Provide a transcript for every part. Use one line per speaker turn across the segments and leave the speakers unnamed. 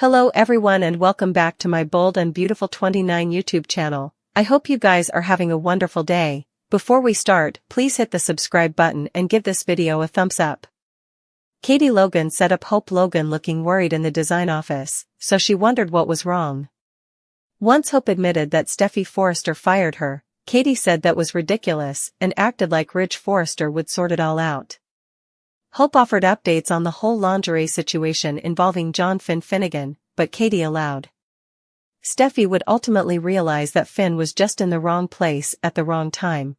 Hello everyone and welcome back to my Bold and Beautiful 29 YouTube channel. I hope you guys are having a wonderful day. Before we start, please hit the subscribe button and give this video a thumbs up. Katie Logan set up Hope Logan looking worried in the design office, so she wondered what was wrong. Once Hope admitted that Steffy Forrester fired her, Katie said that was ridiculous and acted like Ridge Forrester would sort it all out. Hope offered updates on the whole lingerie situation involving John Finnegan, but Katie allowed. Steffy would ultimately realize that Finn was just in the wrong place at the wrong time.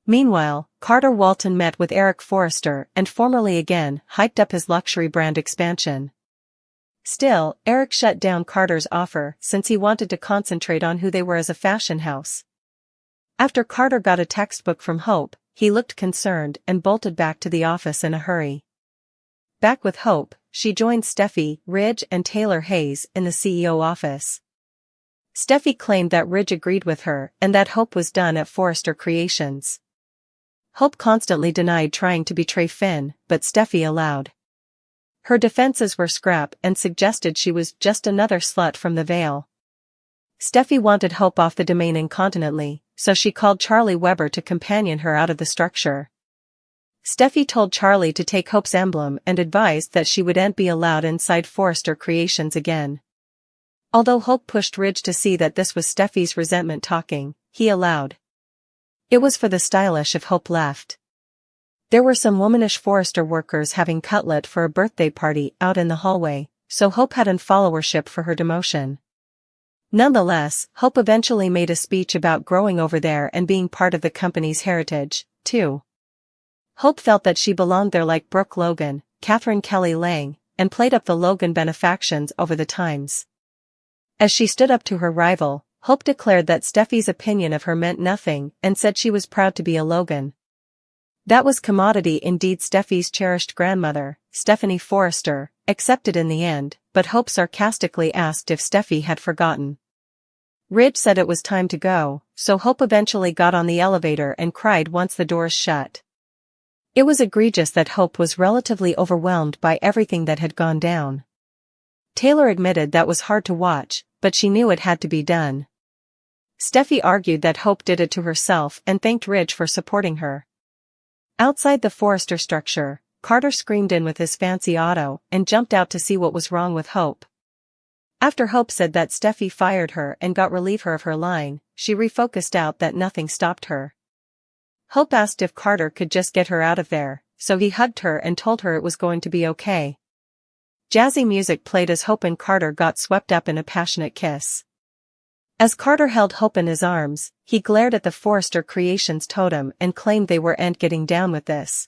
Meanwhile, Carter Walton met with Eric Forrester and formally again hyped up his luxury brand expansion. Still, Eric shut down Carter's offer since he wanted to concentrate on who they were as a fashion house. After Carter got a textbook from Hope, he looked concerned and bolted back to the office in a hurry. Back with Hope, she joined Steffy, Ridge and Taylor Hayes in the CEO office. Steffy claimed that Ridge agreed with her and that Hope was done at Forrester Creations. Hope constantly denied trying to betray Finn, but Steffy allowed. Her defenses were scrap and suggested she was just another slut from the Vale. Steffy wanted Hope off the domain incontinently, so she called Charlie Weber to companion her out of the structure. Steffy told Charlie to take Hope's emblem and advised that she wouldn't be allowed inside Forrester Creations again. Although Hope pushed Ridge to see that this was Steffy's resentment talking, he allowed. It was for the stylish if Hope left. There were some womanish Forrester workers having cutlet for a birthday party out in the hallway, so Hope hadn't followership for her demotion. Nonetheless, Hope eventually made a speech about growing over there and being part of the company's heritage, too. Hope felt that she belonged there like Brooke Logan, Catherine Kelly Lang, and played up the Logan benefactions over the times. As she stood up to her rival, Hope declared that Steffy's opinion of her meant nothing and said she was proud to be a Logan. That was commodity indeed. Steffy's cherished grandmother, Stephanie Forrester, accepted in the end, but Hope sarcastically asked if Steffy had forgotten. Ridge said it was time to go, so Hope eventually got on the elevator and cried once the doors shut. It was egregious that Hope was relatively overwhelmed by everything that had gone down. Taylor admitted that was hard to watch, but she knew it had to be done. Steffy argued that Hope did it to herself and thanked Ridge for supporting her. Outside the Forrester structure, Carter screamed in with his fancy auto and jumped out to see what was wrong with Hope. After Hope said that Steffy fired her and got relieve her of her line, she refocused out that nothing stopped her. Hope asked if Carter could just get her out of there, so he hugged her and told her it was going to be okay. Jazzy music played as Hope and Carter got swept up in a passionate kiss. As Carter held Hope in his arms, he glared at the Forrester Creations totem and claimed they weren't getting down with this.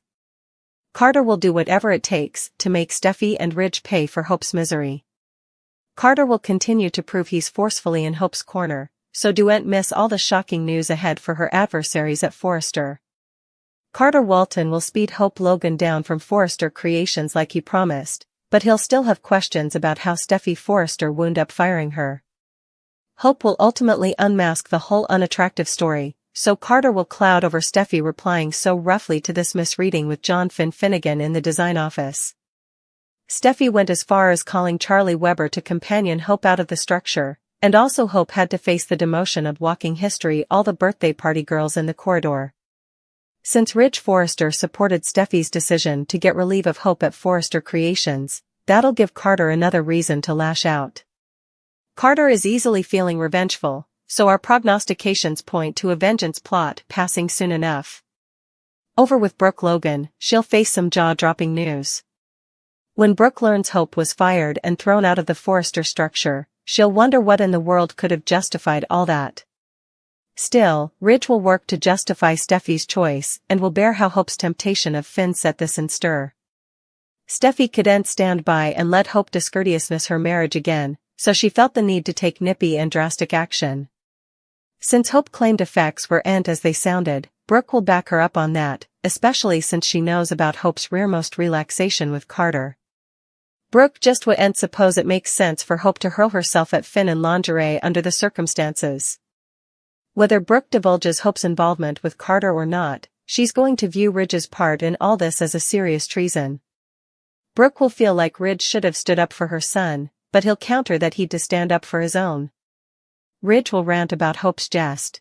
Carter will do whatever it takes to make Steffy and Ridge pay for Hope's misery. Carter will continue to prove he's forcefully in Hope's corner, so don't miss all the shocking news ahead for her adversaries at Forrester. Carter Walton will speed Hope Logan down from Forrester Creations like he promised, but he'll still have questions about how Steffy Forrester wound up firing her. Hope will ultimately unmask the whole unattractive story, so Carter will cloud over Steffy replying so roughly to this misreading with John Finnegan in the design office. Steffy went as far as calling Charlie Weber to companion Hope out of the structure, and also Hope had to face the demotion of walking history all the birthday party girls in the corridor. Since Ridge Forrester supported Steffy's decision to get relief of Hope at Forrester Creations, that'll give Carter another reason to lash out. Carter is easily feeling revengeful, so our prognostications point to a vengeance plot passing soon enough. Over with Brooke Logan, she'll face some jaw-dropping news. When Brooke learns Hope was fired and thrown out of the Forrester structure, she'll wonder what in the world could have justified all that. Still, Ridge will work to justify Steffy's choice and will bear how Hope's temptation of Finn set this in stir. Steffy couldn't stand by and let Hope discourteousness her marriage again, so she felt the need to take nippy and drastic action. Since Hope claimed effects weren't as they sounded, Brooke will back her up on that, especially since she knows about Hope's rearmost relaxation with Carter. Brooke just wouldn't suppose it makes sense for Hope to hurl herself at Finn in lingerie under the circumstances. Whether Brooke divulges Hope's involvement with Carter or not, she's going to view Ridge's part in all this as a serious treason. Brooke will feel like Ridge should have stood up for her son, but he'll counter that he'd to stand up for his own. Ridge will rant about Hope's jest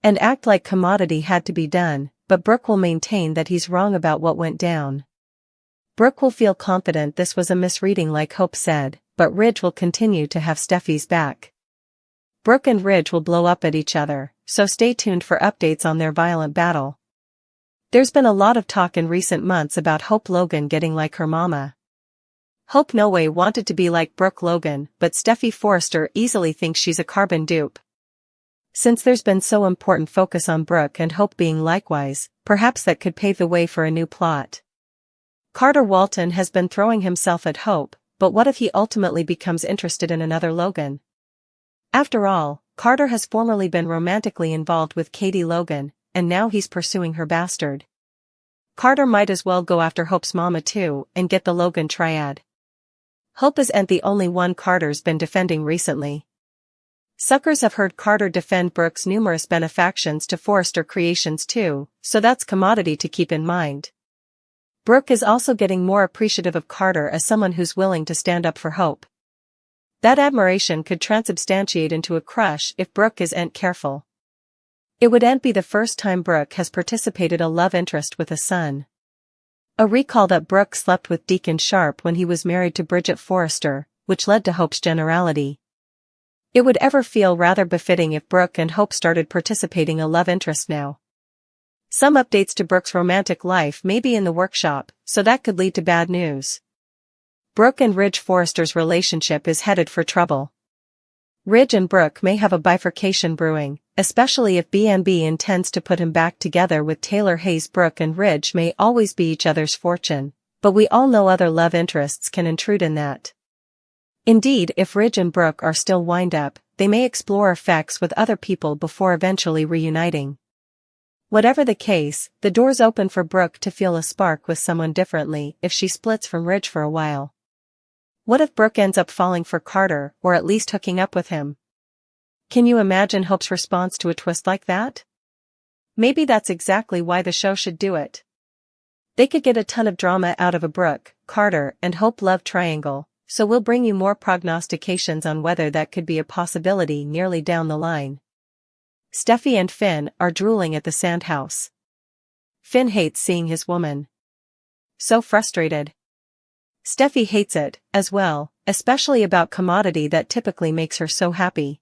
and act like commodity had to be done, but Brooke will maintain that he's wrong about what went down. Brooke will feel confident this was a misreading like Hope said, but Ridge will continue to have Steffy's back. Brooke and Ridge will blow up at each other, so stay tuned for updates on their violent battle. There's been a lot of talk in recent months about Hope Logan getting like her mama. Hope no way wanted to be like Brooke Logan, but Steffy Forrester easily thinks she's a carbon dupe. Since there's been so important focus on Brooke and Hope being likewise, perhaps that could pave the way for a new plot. Carter Walton has been throwing himself at Hope, but what if he ultimately becomes interested in another Logan? After all, Carter has formerly been romantically involved with Katie Logan, and now he's pursuing her bastard. Carter might as well go after Hope's mama too, and get the Logan triad. Hope isn't the only one Carter's been defending recently. Suckers have heard Carter defend Brooke's numerous benefactions to Forrester Creations too, so that's commodity to keep in mind. Brooke is also getting more appreciative of Carter as someone who's willing to stand up for Hope. That admiration could transubstantiate into a crush if Brooke isn't careful. It wouldn't be the first time Brooke has participated a love interest with a son. A recall that Brooke slept with Deacon Sharp when he was married to Bridget Forrester, which led to Hope's generality. It would ever feel rather befitting if Brooke and Hope started participating a love interest now. Some updates to Brooke's romantic life may be in the workshop, so that could lead to bad news. Brooke and Ridge Forrester's relationship is headed for trouble. Ridge and Brooke may have a bifurcation brewing, especially if B&B intends to put him back together with Taylor Hayes. Brooke and Ridge may always be each other's fortune, but we all know other love interests can intrude in that. Indeed, if Ridge and Brooke are still wind up, they may explore effects with other people before eventually reuniting. Whatever the case, the door's open for Brooke to feel a spark with someone differently if she splits from Ridge for a while. What if Brooke ends up falling for Carter, or at least hooking up with him? Can you imagine Hope's response to a twist like that? Maybe that's exactly why the show should do it. They could get a ton of drama out of a Brooke, Carter, and Hope love triangle, so we'll bring you more prognostications on whether that could be a possibility nearly down the line. Steffy and Finn are drooling at the sandhouse. Finn hates seeing his woman so frustrated. Steffy hates it, as well, especially about commodity that typically makes her so happy.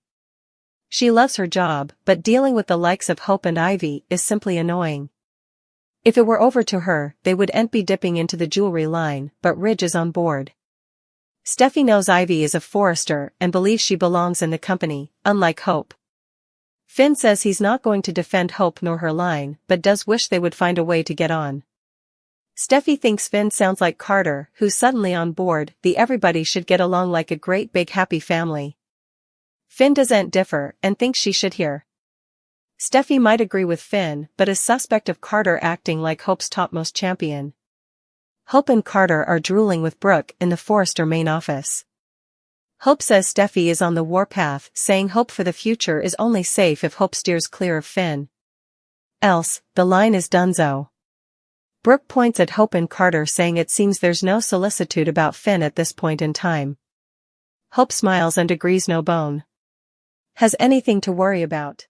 She loves her job, but dealing with the likes of Hope and Ivy is simply annoying. If it were over to her, they wouldn't be dipping into the jewelry line, but Ridge is on board. Steffy knows Ivy is a Forrester and believes she belongs in the company, unlike Hope. Finn says he's not going to defend Hope nor her line, but does wish they would find a way to get on. Steffy thinks Finn sounds like Carter, who's suddenly on board the everybody should get along like a great big happy family. Finn doesn't differ and thinks she should hear. Steffy might agree with Finn, but is suspect of Carter acting like Hope's topmost champion. Hope and Carter are drooling with Brooke in the Forrester main office. Hope says Steffy is on the warpath, saying hope for the future is only safe if Hope steers clear of Finn. Else, the line is donezo. Brooke points at Hope and Carter, saying it seems there's no solicitude about Finn at this point in time. Hope smiles and agrees, no bone has anything to worry about.